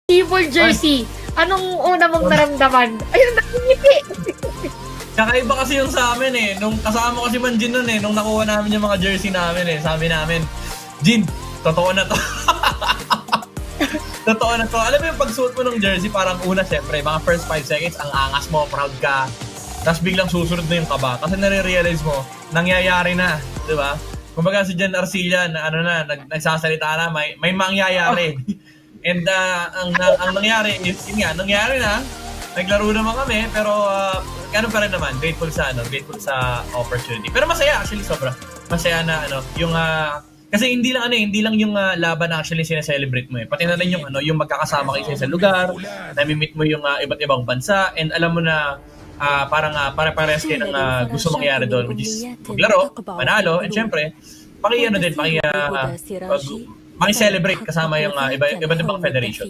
Evil jersey. Anong una mong naramdaman? Ayun, nakikiti. Kakaiba kasi yung sa amin eh. Nung kasama ko si Manjin nun eh. Nung nakuha namin yung mga jersey namin eh. Sabi namin, Jin, totoo na to. Totoo na to. Alam mo yung pagsuot mo ng jersey, parang una syempre, mga first 5 seconds, ang angas mo, proud ka. Tapos biglang susunod na yung kaba. Kasi nare-realize mo, nangyayari na. Di ba? Kumbaga si Jan Arcilla, na, nagsasalita na, may mangyayari. And ang nangyari is, yun nga, nangyari na. Naglaro naman kami, pero ganun pa rin naman, grateful sa opportunity. Pero masaya actually, sobra. Masaya na yung kasi hindi lang yung laban actually sine-celebrate mo eh. Pati na rin yung yung magkakasama kayo sa lugar, nami-meet mo yung iba't ibang bansa, and alam mo na pare-pares kayo ng gusto mangyari doon, which is maglaro, manalo, and syempre, maki-celebrate kasama yung iba't ibang federation.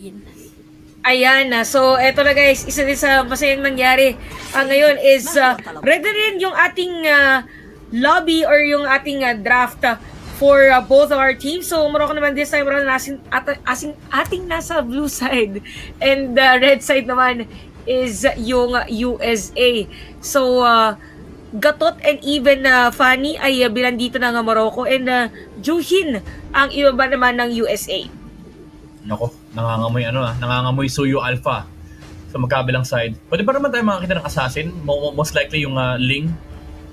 Ayan na. So, eto na guys. Isa din sa masayang nangyari ngayon is ready rin yung ating lobby or yung ating draft for both of our teams. So, Morocco naman this time around ating nasa blue side. And red side naman is yung USA. So, Gatot and even Fanny ay bilandito ng Morocco, and Juhin ang iba naman ng USA. Nako, nangangamoy Suyu Alpha sa magkabilang side. Pwede pa naman tayo makakita ng assassin, most likely yung Ling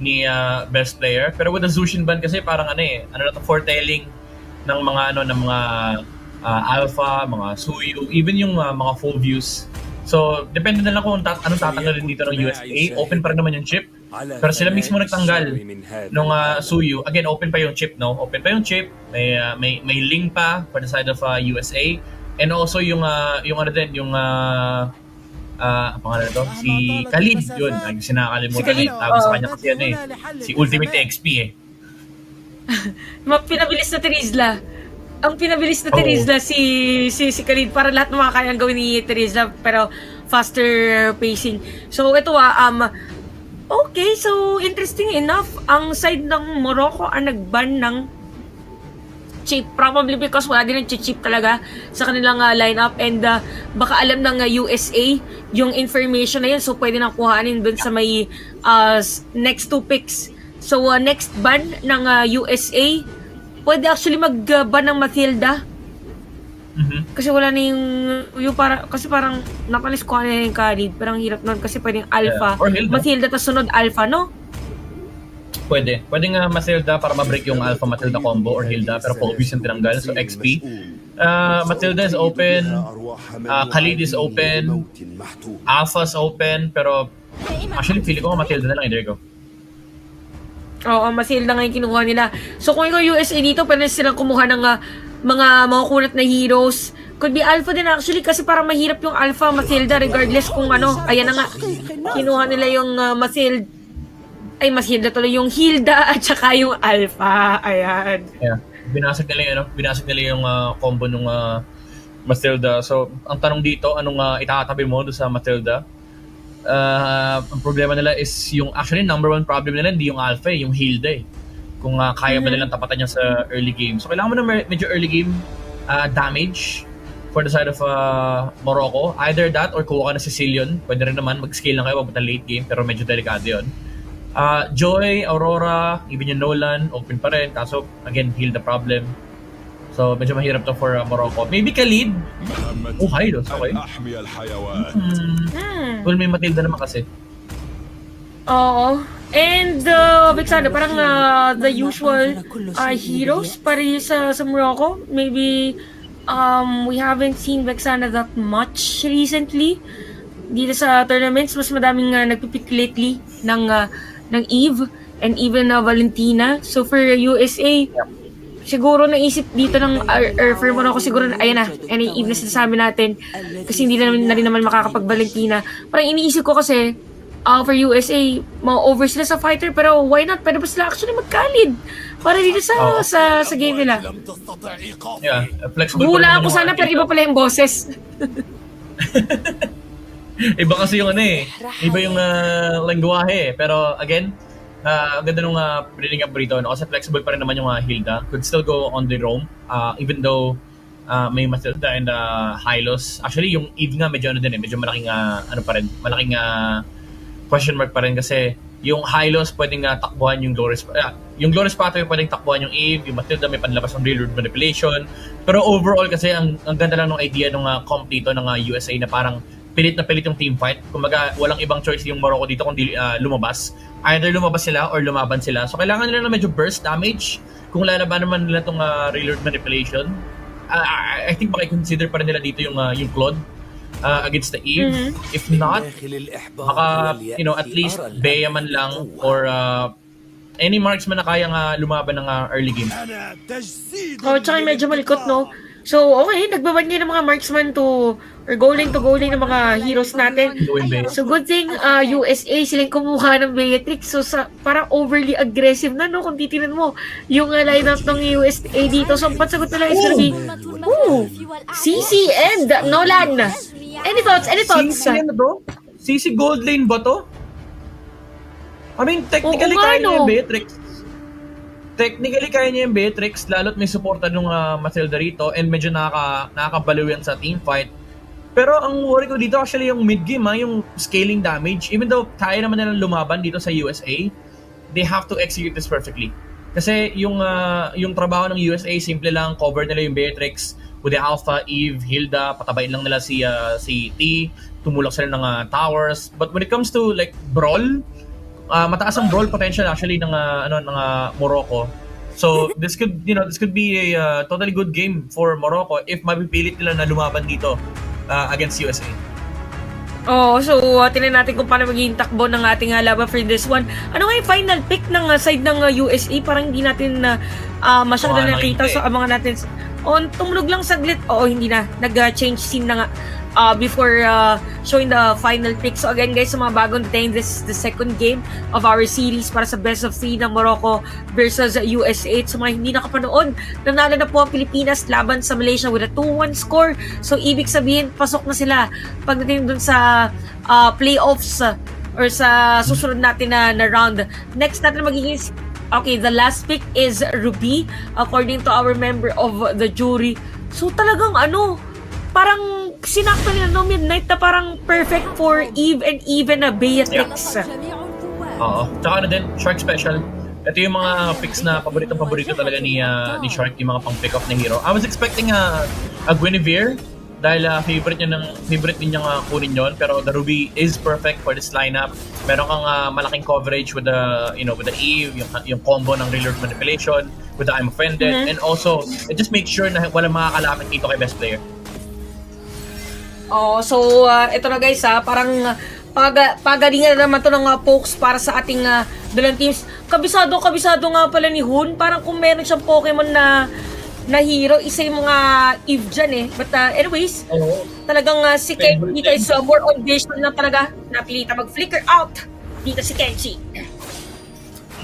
ni best player. Pero with the Zushin ban kasi parang foretelling ng mga Alpha, mga Suyu, even yung mga full views. So, depende na lang kung anong tatanggalin dito ng USA. Open pa rin naman yung chip. Pero sila mismo nagtanggal nung Suyu. Again, open pa yung chip, no? Open pa yung chip. May Ling pa for the side of USA. And also yung pangalan ito? Si Khalid, yun. Sinakalimutan Si Khalid, tawag sa kanya kasi si Ultimate XP eh. Pinabilis na Terizla. Ang pinabilis na Terizla si Khalid, para lahat ng mga kayang gawin ni Terizla, pero faster pacing. So ito okay, so interesting enough, ang side ng Morocco ang nag-ban ng chip, probably because wala din ng chip talaga sa kanilang lineup, and baka alam ng USA yung information na yan, so pwede nang kuhanin dun sa may next 2 picks. So next ban ng USA, pwede actually mag-ban ng Matilda. Mm-hmm. Kasi wala na kasi parang napalis ko na yung Khalid, parang hirap nun kasi pwedeng Alpha, or Hilda. Matilda tas sunod Alpha, no? Pwede nga Matilda para ma-break yung Alpha Matilda combo, or Hilda, pero focus yung tinanggal, so XP. Matilda is open, Khalid is open, Alpha is open, pero actually feeling ko Matilda na lang, there you go. Oo, Matilda nga yung kinuha nila. So kung ikaw USA dito, pwede silang kumuha ng mga makukulat na heroes. Could be Alpha din actually, kasi parang mahirap yung Alpha Matilda regardless kung ayan na nga. Kinuha nila yung Matilda tuloy, yung Hilda at saka yung Alpha. Ayan. Yeah. Binasag nila yung combo nung Matilda. So, ang tanong dito, anong itatabi mo doon sa Matilda? Ang problema nila is yung actually number 1 problem nila hindi yung Alpha yung Hilda eh. Kung kaya ba nilang tapatan niya sa early game. So kailangan mo na medyo early game damage for the side of Morocco. Either that or kuha ka na Sicilian. Pwede rin naman mag-scale lang kayo papunta late game, pero medyo delikado yun. Joy, Aurora, even yung Nolan, open pa rin. Kaso again, Hilda problem. So medyo mahirap to for Morocco. Maybe Khalid. Oh, Hylos. Okay. Well, may Matilda naman kasi. Oo. And Vexana, parang the usual heroes para sa Morocco. Maybe we haven't seen Vexana that much recently. Dito sa tournaments, mas madaming nagpipick lately ng Eve and even Valentina. So for USA, siguro naisip dito ng for Morocco, siguro ayan na, any Eve na sinasabi natin, kasi hindi na rin naman makakapag-Valentina. Parang iniisip ko kasi for USA, ma-over sila sa fighter, pero why not? Pwede ba sila actually mag-Khalid para dito sa game nila? Yeah, flexible. Hula ako sana, pero iba pala yung boses. Iba kasi yung iba yung lengguwahe. Pero again, ang ganda nung bringing up rito, kasi flexible pa rin naman yung Hilda. Could still go on the roam, even though may Matilda and Hylos. Actually, yung Eve nga medyo ano din eh, medyo malaking ano pa rin, malaking question mark pa rin kasi yung Hylos pwedeng takbuhan yung Glorious Pathway pwedeng takbuhan yung Eve, yung Matilda may panlabas ng Real World Manipulation. Pero overall kasi ang ganda lang ng idea ng comp dito ng USA na parang pilit na pilit yung team fight. Kumbaga, walang ibang choice yung Morocco dito kundi lumabas. Either lumabas sila or lumaban sila. So, kailangan nila na medyo burst damage kung lalaban naman nila itong Real World Manipulation. I think maki-consider pa rin nila dito yung Claude against the Eve. If not, baka, at least Bea man lang or any marksman na kayang lumaban ng early game. Tsaka medyo malikot, no? So, okay, nagbaban niya ng mga marksman to or goaling ng mga heroes natin. So, good thing USA silang kumuha ng Beatrix. So, parang overly aggressive na, no? Kung titignan mo yung lineup ng USA dito. So, ang patsagot nila is gonna be, CC and Nolan. Any thoughts? CC ano to? CC Gold Lane ba to? I mean, technically kaya niya yung Beatrix. Technically, kaya niya yung Beatrix, lalo't may supporta nung Matilda rito and medyo nakakabaliw yan sa team fight. Pero ang worry ko dito actually yung mid-game, yung scaling damage. Even though kaya naman nilang lumaban dito sa USA, they have to execute this perfectly. Kasi yung trabaho ng USA, simple lang, cover nila yung Beatrix with the Alpha, Eve, Hilda, patabain lang nila si T, tumulak sila ng towers. But when it comes to like brawl, mataas ang brawl potential actually ng Morocco. So this could be a totally good game for Morocco if mapipilit nila na lumaban dito against USA. So tingnan natin kung paano magiging takbo ng ating laban for this one. Ano nga yung final pick ng side ng USA? Parang hindi natin masyado nakita sa mga natin. Tumulog lang saglit. Hindi na. Nag-change scene na nga before showing the final pick. So again guys, sa mga bagong dating, this is the second game of our series para sa best of 3 ng Morocco versus USA. Sa mga hindi nakapanood, nanalo na po ang Pilipinas laban sa Malaysia with a 2-1 score. So ibig sabihin, pasok na sila pagdating dun sa playoffs or sa susunod natin na round. Next natin magiging the last pick is Ruby according to our member of the jury. So talagang parang sinakto nila Midnight na parang perfect for Eve and even Beatrix. Tsaka din, Shark Special. Ito yung mga picks na paborito talaga ni Shark, yung mga pang pick off na hero. I was expecting a Guinevere dahil favorite din niyang kunin yon, pero the Ruby is perfect for this lineup. Meron kang malaking coverage with the with the Eve, yung combo ng Real World Manipulation with the I'm Offended, and also it just makes sure na walang makakalapit dito kay best player. So ito na guys parang pagalingan na naman to ng pokes para sa ating dalawang teams. Kabisado nga pala ni Hoon. Parang kung meron siyang Pokemon na hero, isa yung mga Eve dyan eh. But anyways, talagang si Kenji dito is more on vision na talaga. Napilita mag-flicker out dito si Kenji.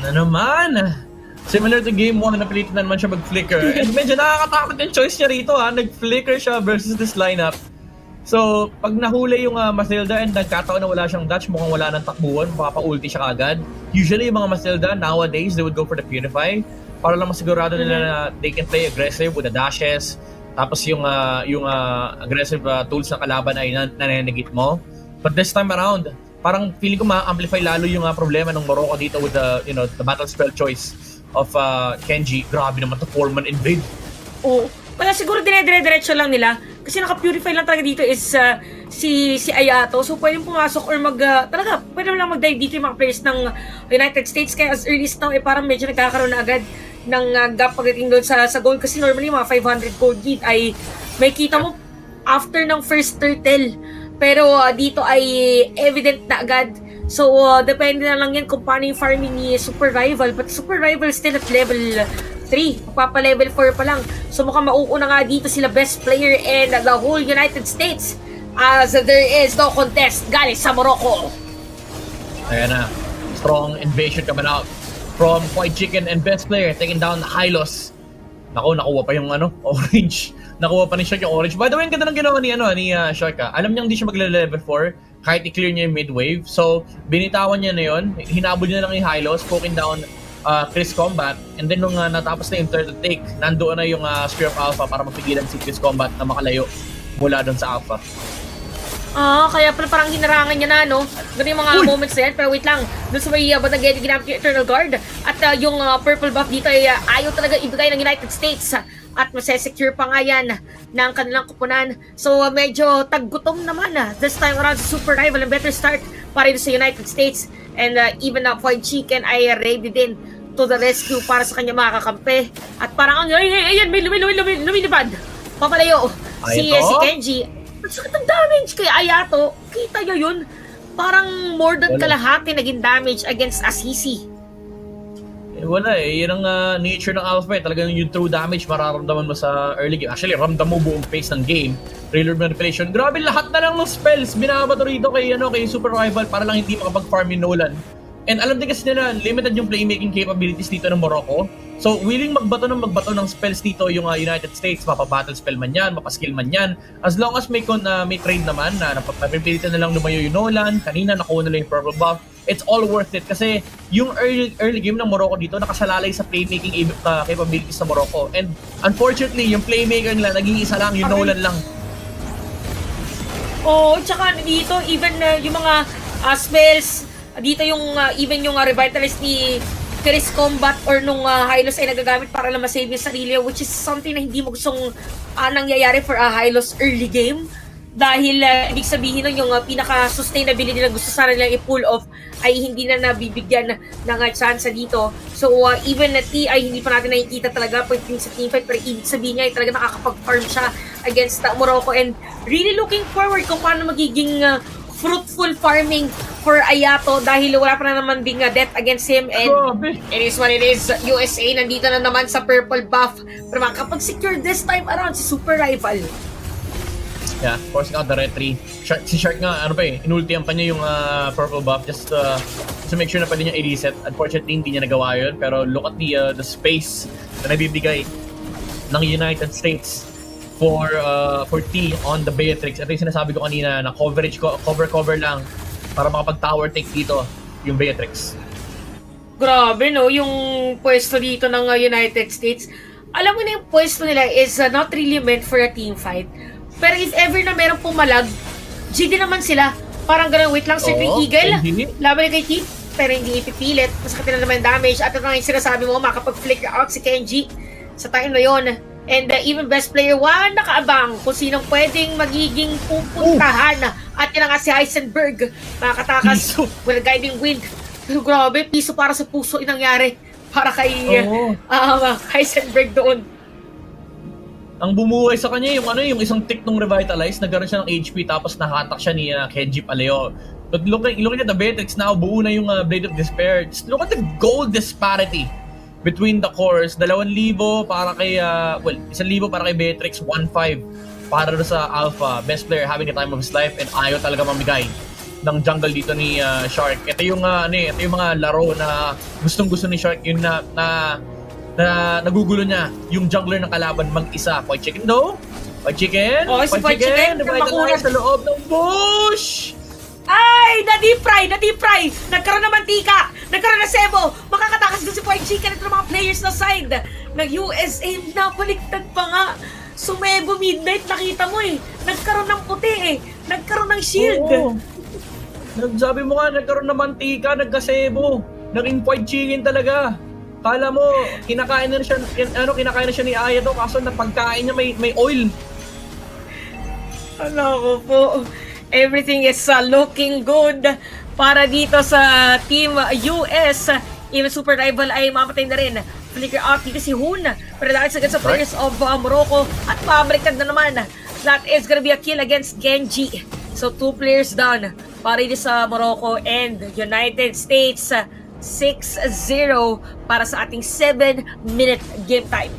Na naman! Similar to game 1, napilitan na naman siya mag-flicker. And medyo nakakatakot yung choice niya rito Nag-flicker siya versus this lineup. So, pag nahuli yung Matilda and nagkataon na wala siyang dodge, mukhang wala ng takbuhan, makapa-ulti siya kagad. Usually, yung mga Matilda, nowadays, they would go for the Purify para lang masigurado nila na they can play aggressive with the dashes. Tapos yung aggressive tools ng kalaban ay nanenegate mo. But this time around, parang feeling ko ma-amplify lalo yung problema ng Morocco dito with the battle spell choice of Kenji. Grabe naman to 4-man invade. Wala siguro dire-diretso lang nila. Kasi naka-purify lang talaga dito is si Ayato. So pwedeng pumasok or talaga pwede lang mag-dive dito yung mga players ng United States. Kaya as early as now parang medyo nagkakaroon na agad ng gap pagdating doon sa gold. Kasi normally mga 500 gold lead ay may kita mo after ng first turtle. Pero dito ay evident na agad. So depende na lang yan kung paano yung farming ni Super Rival. But Super Rival still at level 3, magpapa-level 4 pa lang. So mukhang mauuna nga dito sila best player and the whole United States as there is no contest galing sa Morocco. Ayan na, strong invasion coming out from White Chicken and best player taking down Hylos. Nakuha pa yung orange. Nakuha pa ni Shark yung orange. By the way, ang ganda ng ginawa ni Shark. Alam niyang hindi siya magle-level 4 kahit i-clear niya yung mid-wave. So, binitawan niya na yun. Hinabol niya lang yung Hylos, poking down Chris Combat, and then nung natapos na yung third take, nandoon na yung Spear of Alpha para mapigilan si Chris Combat na makalayo mula doon sa Alpha. Kaya pala parang hinarangan niya na, no? Ganun yung mga moments na yan. Pero wait lang, doon sa may Batagedi ginamit yung Eternal Guard. At yung purple buff dito ay ayaw talaga ibigay ng United States. At masesecure pa nga yan ng kanilang kupunan. So medyo taggutom naman this time around sa Super Rival. And better start para rin sa United States. And even Fried Chicken ay ready din to the rescue para sa kanya mga kakampi. At parang ayan, may lumilipad. Papalayo si Kenji. Ang sakit ng damage kay Ayato. Kita nyo yun? Parang more than kalahati naging damage against Assisi. Wala eh. Yan ang nature ng Alpha. Talagang yung true damage mararamdaman mo sa early game. Actually, ramdam mo buong pace ng game. Reload manipulation. Grabe, lahat na lang ng spells. Binabato rito kay Super Rival para lang hindi makapag-farm yung Nolan. And alam din kasi nila, limited yung playmaking capabilities dito ng Morocco. So, willing magbato ng spells dito yung United States. Mapabattle spell man yan, mapaskill man yan. As long as may trade naman na napapilitan na lang lumayo yung Nolan, kanina nakuha nila yung purple buff, it's all worth it. Kasi yung early game ng Morocco dito, nakasalalay sa playmaking capabilities sa Morocco. And unfortunately, yung playmaker nila, naging isa lang, yung Nolan lang. Tsaka dito, even yung mga spells, dito yung even yung Revitalize ni Chris Combat or nung Hylos ay nagagamit para lang masave yung sarili, which is something na hindi mo gustong nangyayari for a Hylos early game. Dahil ibig sabihin nun yung pinaka-sustainability na gusto sana nilang i-pull off ay hindi na nabibigyan ng chance dito. So even na T ay hindi pa natin nakikita talaga pagdating sa teamfight, pero ibig sabihin niya ay talaga nakakapag-farm siya against Morocco, and really looking forward kung paano magiging fruitful farming for Ayato dahil wala pa na naman ding death against him, and it is what it is. USA nandito na naman sa purple buff pero makakapag-secure this time around si Super Rival. Yeah, forcing out the retry. Si Shark nga, inultihan pa niya yung purple buff just to make sure na pwede niya i-reset. Unfortunately, hindi niya nagawa yun, pero look at the space na nabibigay ng United States for T on the Beatrix. Ito yung sinasabi ko kanina na cover lang para makapag-tower take dito yung Beatrix. Grabe, no? Yung pwesto dito ng United States. Alam mo na yung pwesto nila is not really meant for a team fight. Pero if ever na merong pumalag, GD naman sila. Parang ganun, wait lang, Circling Eagle. Laban kay Keith, pero hindi ipipilit. Mas katina naman yung damage. At ito nga yung sinasabi mo, makapag-flicker out si Kenji sa time na yon. And even best player 1 nakaabang kung sinong pwedeng magiging pupuntahan. At yun nga si Heisenberg, makakatakas with a guiding wind. Pero grabe, piso para sa puso yung nangyari para kay Heisenberg doon. Ang bumuhay sa kanya yung isang tick nung Revitalize, nagkaroon siya ng HP tapos nakatak siya ni Kenji Paleo. But looking at the Beatrix now, buo na yung Blade of Despair. Just look at the gold disparity between the cores. 2,000 para kay 1,000 para kay Beatrix, 1,500 para sa Alpha. Best player having the time of his life, and ayaw talaga mamigay ng jungle dito ni Shark. Ito yung mga laro na gustong-gusto ni Shark, yun na nagugulo niya yung jungler ng kalaban mag-isa. White Chicken though. White Chicken. Si White Chicken. Revitalize sa loob ng bush. Ay! Na-deep fry! Nagkaroon ng mantika! Nagkaroon ng sebo! Makakatakas doon si White Chicken at mga players na side ng USA. Napaliktad pa nga. Sumebo midnight, nakita mo eh. Nagkaroon ng puti eh. Nagkaroon ng shield. Oo. Sabi mo nga, nagkaroon ng mantika, nagkasebo. Naging White Chicken talaga. Kala mo, kinakain na siya ni Ayato, kaso na pagkain niya may oil. Ano ko po. Everything is looking good para dito sa Team US. Even Super Rival ay mamatay na rin. Flicker out dito si Hoon. Pero dahil sa players of Morocco at pabaliktad na naman. That is gonna be a kill against Genji. So 2 players down para dito sa Morocco and United States. 6-0 para sa ating 7-minute game time.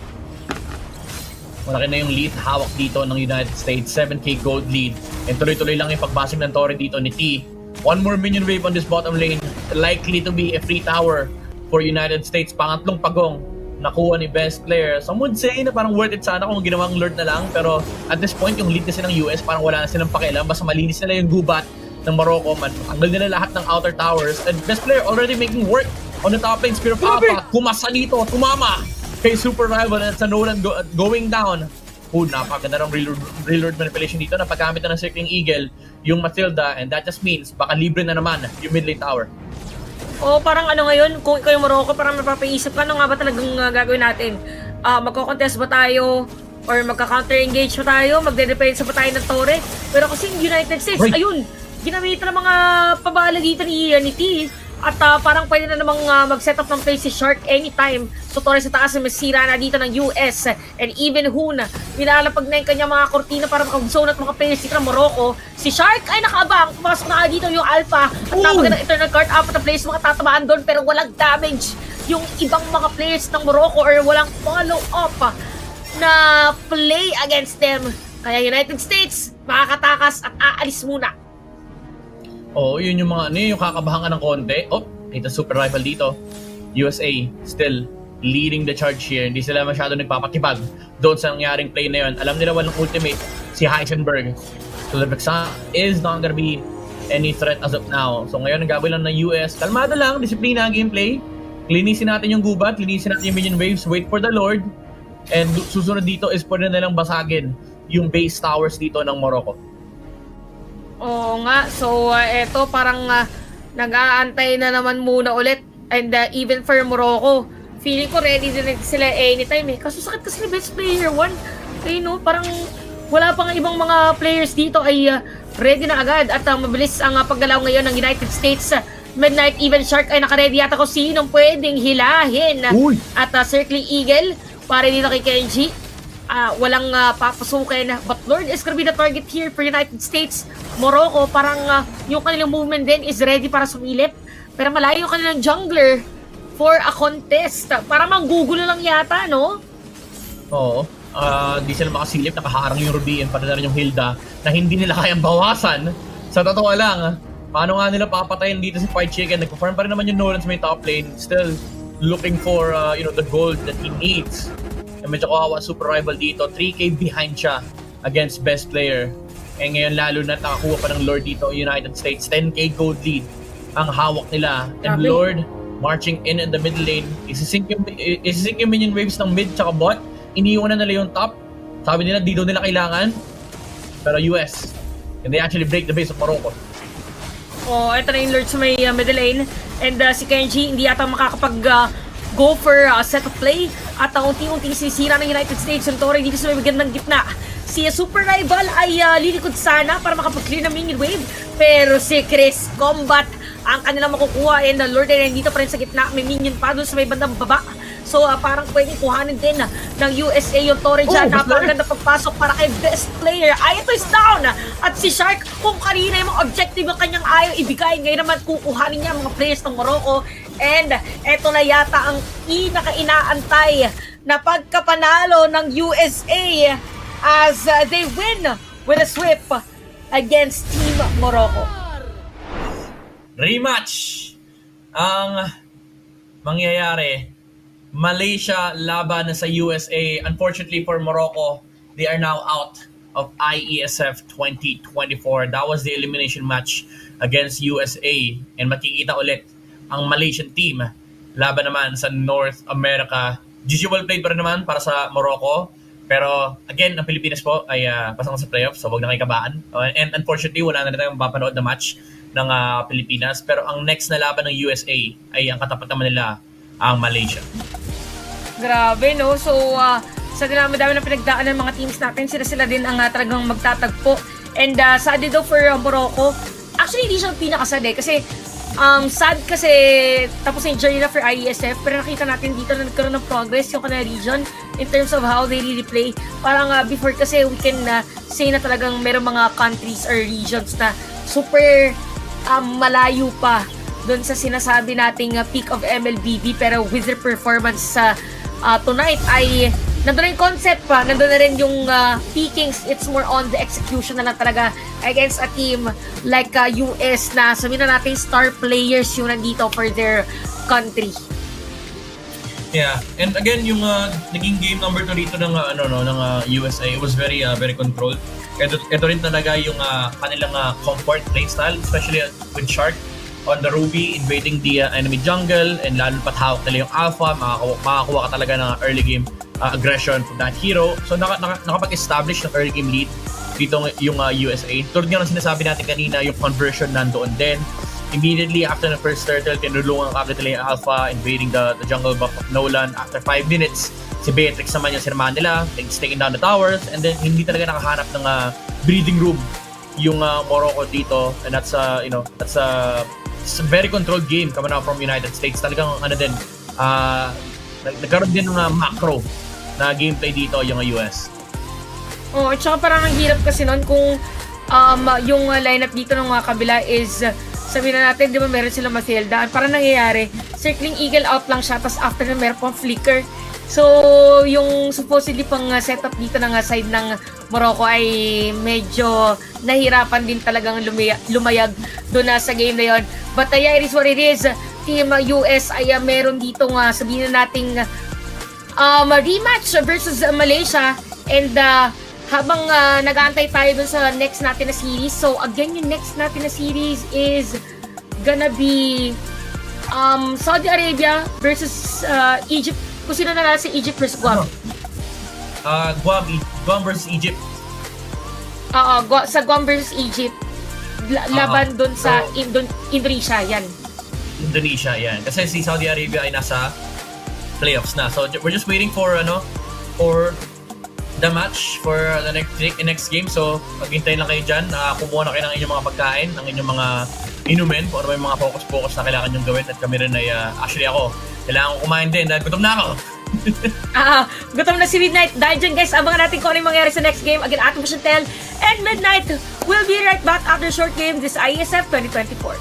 Malaki na yung lead hawak dito ng United States, 7k gold lead. And tuloy-tuloy lang yung pagbasing ng torre dito ni T. One more minion wave on this bottom lane, likely to be a free tower for United States. Pangatlong pagong nakuha ni best player. Some would say na parang worth it sana kung ginawang lord na lang, pero at this point yung lead kasi ng US parang wala na silang pakialam, basta malinis nila yung gubat ng Morocco, man. Tanggal nila lahat ng outer towers, and best player already making work On the top lane, Spear of Alpha, kumasa dito, tumama kay Super Rival at sa Nolan going down. Napakaganda ng reload manipulation dito na paggamit na ng Circling Eagle yung Matilda, and that just means baka libre na naman yung mid lane tower. Parang ano ngayon, kung ikaw yung Morocco, parang mapapaisip ka, ano nga ba talagang gagawin natin? Magko-contest ba tayo? Or magka-counter-engage ba tayo? Magde-defense ba tayo ng torre? Pero kasi yung United States, Right. ayun, ginamitan ng mga pabala dito ni T. At parang pwede na namang mag-set up ng play si Shark anytime. So torre sa taas na masira na dito ng US. And even Hoon, nilalapag na yung kanyang mga kortina para makag-zone at mga players dito ng Morocco. Si Shark ay nakaabang. Pumasok na dito yung Alpha. At napagandang eternal card. Apat na players mga tatamaan doon pero walang damage yung ibang mga players ng Morocco or walang follow-up na play against them. Kaya United States, makakatakas at aalis muna. Yun yung mga yung kakabahan ka ng konti. Ito Super Rival dito. USA still leading the charge here. Hindi sila masyado nagpapatibag doon sa nangyaring play na yun. Alam nila walang ultimate si Heisenberg. So the Vexana is not gonna be any threat as of now. So ngayon, nagagawin lang ng US. Kalmado lang, disiplina ang gameplay. Linisin natin yung gubat, linisin natin yung minion waves, wait for the Lord. And susunod dito is pwede nilang basagin yung base towers dito ng Morocco. Oo nga, so eto parang nag-aantay na naman muna ulit. And even for Morocco, feeling ko ready din sila anytime eh. Kaso sakit kasi best player 1. Kaya no, parang wala pang ibang mga players dito ay ready na agad. At mabilis ang paggalaw ngayon ng United States. Midnight Even Shark ay nakaredy yata ko sinong pwedeng hilahin. Uy! At Circling Eagle para dito kay Kenji. Walang papasukin. But Lord is gonna be the target here for United States. Morocco, parang yung kanilang movement din is ready para sumilip. Pero malayo yung kanilang jungler for a contest. Parang manggugulo lang yata, no? Oo. Di sila makasilip, nakaharang yung Ruby and pati na rin yung Hilda na hindi nila kayang bawasan. Sa totoo lang, paano nga nila papatayin dito si Fight Chicken? Nagpa-farm pa rin naman yung Nolan sa may top lane. Still looking for the gold that he needs. Medyo kawawa Super Rival dito. 3k behind siya against best player. Ngayon lalo na nakakuha pa ng Lord dito United States. 10k gold lead ang hawak nila. And Grabe. Lord marching in the middle lane. Isisink yung minion waves ng mid tsaka bot. Iniiwanan nila yung top. Sabi nila di daw nila kailangan. Pero US. And they actually break the base of Morocco. Ito na yung Lord sa may middle lane. And si Kenji hindi yata makakapag go for set of play. At unti-unti sisira ng United States yung torre dito sa may bigyan ng gitna. Si Super Rival ay lilikod sana para makapag-clear ng minion wave. Pero si Chris Combat ang kanilang makukuha. And Lord ay nandito pa rin sa gitna. May minion pa doon sa may bandang baba. So parang pwedeng kuhanin din ng USA yung torre dyan. Napakaganda pagpasok para kay best player. Ay, ito is down! At si Shark, kung kanina yung mga objective yung kanyang ayaw ibigay, ngayon naman kukuhanin niya mga players ng Morocco. And eto na yata ang inaantay na pagkapanalo ng USA as they win with a sweep against Team Morocco. Rematch ang mangyayari. Malaysia laban sa USA. Unfortunately for Morocco, they are now out of IESF 2024. That was the elimination match against USA. And makikita ulit ang Malaysian team laban naman sa North America. Usual played pa rin naman para sa Morocco. Pero again, ang Pilipinas po ay pasang sa playoffs, so huwag na kayo kabaan. And unfortunately, wala na tayong mapapanood na match ng Pilipinas. Pero ang next na laban ng USA ay ang katapat naman nila ang Malaysia. Grabe, no? So, sa dinami-dami na pinagdaan ng mga teams natin, sila din ang talagang magtatagpo. And sad din daw for Morocco. Actually, hindi siya pinakasad eh. Kasi, sad kasi tapos na yung journey na for IESF. Pero nakita natin dito na nagkaroon ng progress yung kanila region in terms of how they really play. Parang before kasi we can say na talagang merong mga countries or regions na super malayo pa doon sa sinasabi nating peak of MLBB. Pero with their performance tonight ay nandun na yung concept pa, nandun na rin yung peakings. It's more on the execution na lang talaga against a team like US na sabihin na natin star players yung nandito for their country. Yeah, and again yung naging game number 2 dito ng USA, it was very controlled. Ito rin talaga yung kanilang comfort play style, especially with Shark. on the Ruby, invading the enemy jungle, and lalo pat hawak nila yung Alpha, makakuha ka talaga ng early game aggression from that hero. So nakapag-establish ng early game lead dito yung USA. Tulad nga ng sinasabi natin kanina, yung conversion nandoon din. Immediately after the first turtle, tinulungan agad nila yung Alpha, invading the jungle buff of Nolan. After 5 minutes, si Beatrix naman yung sinamahan nila, taking down the towers, and then hindi talaga nakahanap ng breathing room yung Morocco dito. And that's it's a very controlled game coming out from United States. Talagang din, nagkaroon din ng macro na gameplay dito yung US. Oh, at saka parang ang hirap kasi nun kung yung lineup dito ng mga kabila is sabihin na natin, di ba meron silang Mathilda, parang nangyayari, circling eagle out lang siya, tapos after na meron pang flicker. So, yung supposedly pang setup dito ng side ng Morocco ay medyo nahirapan din talagang lumayag doon sa game na yon. But it is what it is. Team US ay meron dito sabihin na nating rematch versus Malaysia, and habang nag-aantay tayo dun sa next natin na series. So again, yung next natin na series is gonna be Saudi Arabia versus Egypt. Kung sino na si Egypt versus Guam. Guam versus Egypt. Sa Guam versus Egypt. Laban dun sa Indonesia, yan. Indonesia, yan. Kasi si Saudi Arabia ay nasa playoffs na. So we're just waiting for the match for the next game. So maghintay lang kayo dyan. Kumuha na kayo ng inyong mga pagkain, ng inyong mga inumin, kung ano ba yung mga focus na kailangan nyong gawin. At kami rin ay, actually ako, kailangan ko kumain din dahil gutom na ako. Gutom na si Midnight. Dahil dyan guys, abangan natin kung ano yung mangyari sa next game. Again, Atom Chantel and Midnight will be right back after short game this ISF 2024.